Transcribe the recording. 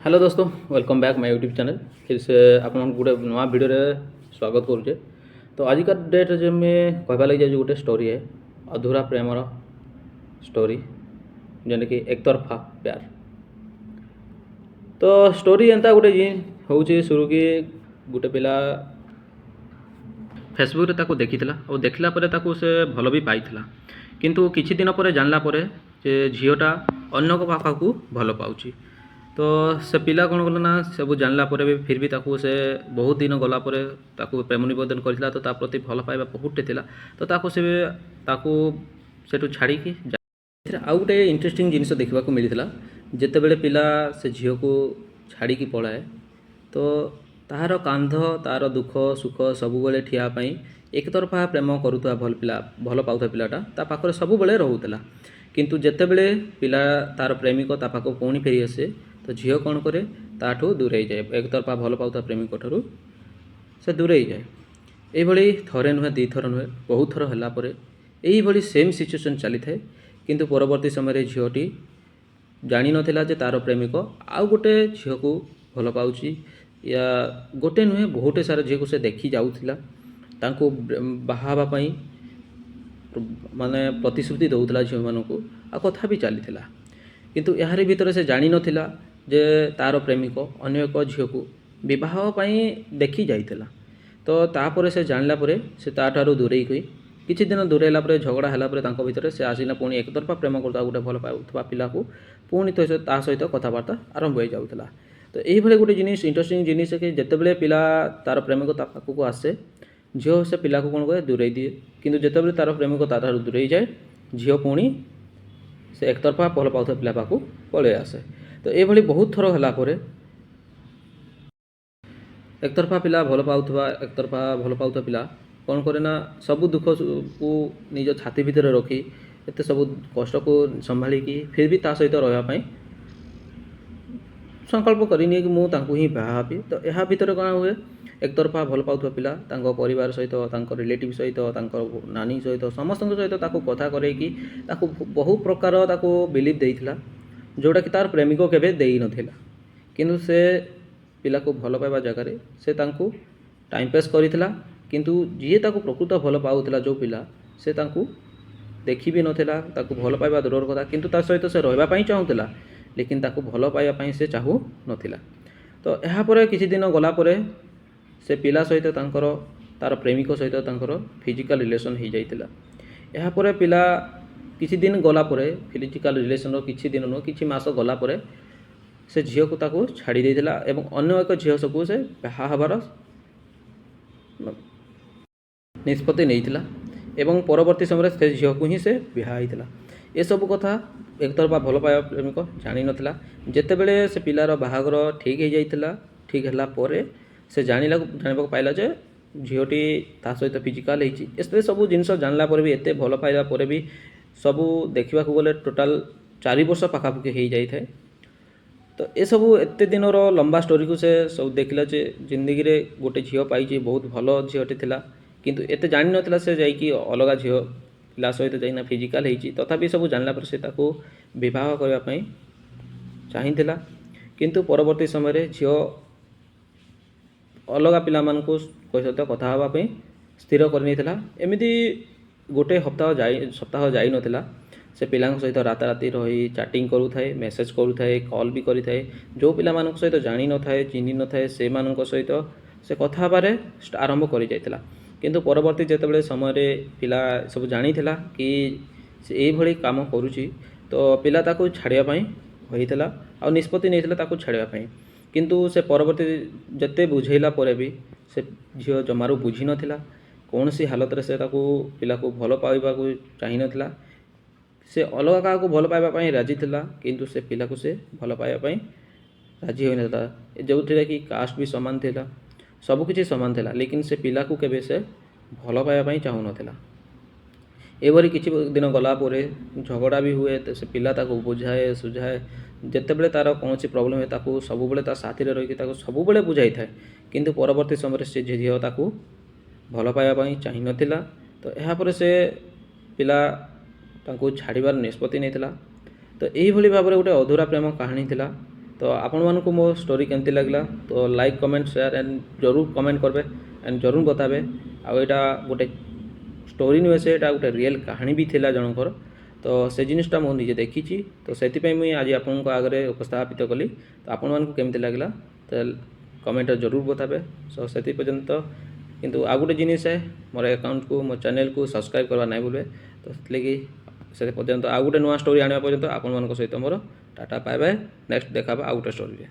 Hello दोस्तों, welcome back my YouTube channel. फिर से आप गोटे नुआ वीडियो रे स्वागत करुचे। तो आजिका डेट जे मैं कहबा लगी जाए गोटे स्टोरी है अधूरा प्रेमर स्टोरी, जेने कि एक तरफा प्यार। तो स्टोरी एंता गोटे हूँ शुरू कि गोटे पिला फेसबुक रे ताको देखिथिला और देखला परे ताको से भल भी पाइथिला, किंतु किछि दिन पर जानला परे जे झीलटा अन्य को पाखा भल पाउची। तो से पिला कौन कला ना सब जानला परे भी फिर भी ताको से बहुत दिन गला परे ताको प्रेम निवेदन करथिला। तो ता प्रति भल पाइबा बहुतटे थिला। तो ताको से ताको सेठू छाड़ी की आउ गोटे इंटरेस्टिंग जिनिस देखा मिलता जिते बड़े पिला से झील को छाड़ी की पलाए। तो तार कांध तार दुख सुख सबुबले ठियापाई एक तरफा प्रेम करुवा भल पाउता पिलाटा ता पाखरे सबुबले रोला। किंतु जितेबले पिला तार प्रेमिक ता पाख पुणी फेरी आसे तो झील कौन करे ताठू दूरे जाए, एक तरफा भल पाउता प्रेमिक ठारू से दूरे जाए। यही थरे नुहे दी थर नुहे बहुत थर है यही सेम सिचुएसन चली थाए। किंतु परवर्ती समय झीलटी जानी नथिला जे तार प्रेमिक आउ गोटे झील को भल पाउची या गोटे नुहे बहुटे सारा झील को से देखी जाऊथिला, तांको बाहाबा पई माने प्रतिश्रुति दउथला झील मानकू आ कथा भी चली। किंतु यार भीतर से जानी नथिला जे तार प्रेमिक अन्य एक झील को विवाह पई देखी जाइथिला। तो तापर से जानला परे से ताठारू दूरे गई। किछि दिन दूरेला परे झगड़ा हैला परे तांको भितर से आसीना पुणी एक तरफा प्रेम करता गोटे भल पाउथबा पिला को पुणी तो ता सहित कथबार्ता आरंभ हो जाउथला। तो यही गोटे जिनिस इंटरेस्टिंग जिनिस कि जितेबले पिला तार प्रेमिक ता पाखक आसे झील से पिला को कौन करे दूरे दिए। किंतु जितेबले तार प्रेमिक ताठारू दूरे जाए झील पुणी से एक तरफा भल पाउथबा पिला पाखक पळे आसे। तो यही बहुत थर हैला परे एक तरफा पिला भल पाउथबा एक तरफा भल पाउथबा पिला कौन करे ना सबू दुख को निज छाती भितर रखी एत सब कष्ट को संभाली की फिर भी ता सहित रही संकल्प करनी कि मुझे ही बाहा हेबी। तो यह भितर कौन हुए एक तरफा भल पाउथबा पिला तांको परिवार सहित रिलेटिव सहित नानी सहित समस्त सहित ताको कथा करैकी ताको बहु प्रकार ताको बिलीव देइथिला जोटा कि तार प्रेमिक केबे देई नथिला। किंतु से पिला को भल पाइबा जगह से तांको टाइम पास करिथिला। किंतु जी ताको प्रकृत भल पाउथिला जो पिला से तांको देखी भी नथिला, ताको भल पाइबा दूर कथा किंतु तार सहित से रहिबा पई चाहुथिला, लेकिन ताको भल पाइबा पई से चाहू नथिला। तो यहाँ पर किछि दिन गला परे से पिला सहित तार प्रेमिक सहित तांकर फिजिकल रिलेशन हो जाइतिला। यहाँ पर पिला किछि दिन गला परे फिजिकल रिलेशन किछि दिन नो किछि मास गला परे से झील को ताको छाड़ी देइतिला एवं अन्य एक झील सबको से बाहा हबार निष्पत्ति नहीं एवं परवर्ती समय से झील को ही से बिहा होता। ये सब कथा एक तरफा भल पाइबा प्रेमिक जानी नथिला। जेतेबेले से पिलार बाहागर ठीक हो जाइतिला, ठीक है पर से जाना पाइला जे झीलटी ता सहित फिजिकाल होती एस सब जिन जानला पर भी एत भल पाइबा पर भी सबू देखा गले टोटाल 4 वर्ष पाखापाखि हो जाए। तो ये सब एत दिन लंबा स्टोरी को से सब देखला जे जिंदगी रे गोटे झील पाई बहुत भल झीलटे थिला, किंतु एत जानी नथिला से जाइकी अलग झील पिला सहित जाइना फिजिकाल होती। तथापि सब जानला पर से ताको विवाह करने चाहिथिला। किंतु परवर्ती समय झील अलग पिला मानकु सहित कथा होगा स्थिर करनी एमती गोटे सप्ताह जाई नथिला से पिला सहित राताराति रही चैटिंग करुए, मेसेज करुए, कॉल भी करें। जो पिला सहित जानी न थाए चिन्ह न थाए से सहित से कथा बारे आरंभ कर जाइतिला। किंतु परवर्ती जितेबाला समय पिला सब जानी कि से यही काम करुँची तो पिला ताको छाड़ापी होता आ निष्पत्ति नहीं ताको छाड़ापी। किंतु से परवर्ती जिते बुझेला पर भी से झील जमारू बुझी नाला कौन सी हालत रे से ताको पिला को भल पाइबा को चाही नथिला। से अलग क्या भल पाइबा राजी थिला, किंतु से पिला को से भल पाइबा राजी होई नथिला। जो कि कास्ट भी सामान थिला, सबकिछि सामान थिला, लेकिन से पिला को केबे से भल पाइबा चाहू नथिला। एवरी किछि दिन गला परे झगड़ा भी हुए तो से पिला ताको बुझाए सुझाए जितेबले तार कौन सी प्रॉब्लम है ताको सबुबले ता साथी रे रही ताको सबुबले बुझाई थाए। किंतु परवर्ती समय से झील ताको भल पाइबा चाही नथिला। तो यहाँ पर से पिला ताको छाड़बार निष्पत्ति नहीं थिला। तो यही भाव में गोटे अधूरा प्रेम कहानी थिला ତ ଆପଣମାନଙ୍କୁ ମୋ ଷ୍ଟୋରି କେମିତି ଲାଗିଲା ତ ଲାଇକ୍ କମେଣ୍ଟ ସେୟାର ଏଣ୍ଡ ଜରୁର କମେଣ୍ଟ କରିବେ ଏଣ୍ଡ ଜରୁର ବତାବେ ଆଉ ଏଇଟା ଗୋଟେ ଷ୍ଟୋରି ନୁହେଁ ସେ ଏଇଟା ଗୋଟେ ରିଏଲ୍ କାହାଣୀ ବି ଥିଲା ଜଣଙ୍କର ତ ସେ ଜିନିଷଟା ମୁଁ ନିଜେ ଦେଖିଛି ତ ସେଥିପାଇଁ ମୁଁ ଆଜି ଆପଣଙ୍କ ଆଗରେ ଉପସ୍ଥାପିତ କଲି ତ ଆପଣମାନଙ୍କୁ କେମିତି ଲାଗିଲା ତ କମେଣ୍ଟରେ ଜରୁର ବତାବେ ସୋ ସେଥି ପର୍ଯ୍ୟନ୍ତ କିନ୍ତୁ ଆଉ ଗୋଟେ ଜିନିଷ ମୋର ଆକାଉଣ୍ଟକୁ ମୋ ଚ୍ୟାନେଲକୁ ସବସ୍କ୍ରାଇବ୍ କରିବା ନାହିଁ ଭୁଲବେ ତ ସେଥିଲାଗି ସେ ପର୍ଯ୍ୟନ୍ତ ଆଉ ଗୋଟେ ନୂଆ ଷ୍ଟୋରି ଆଣିବା ପର୍ଯ୍ୟନ୍ତ ଆପଣମାନଙ୍କ ସହିତ ମୋର ଟାଟା ବାଏ ବାଏ ନେକ୍ସଟ ଦେଖାବା ଆଉ ଗୋଟେ ଷ୍ଟୋରିରେ।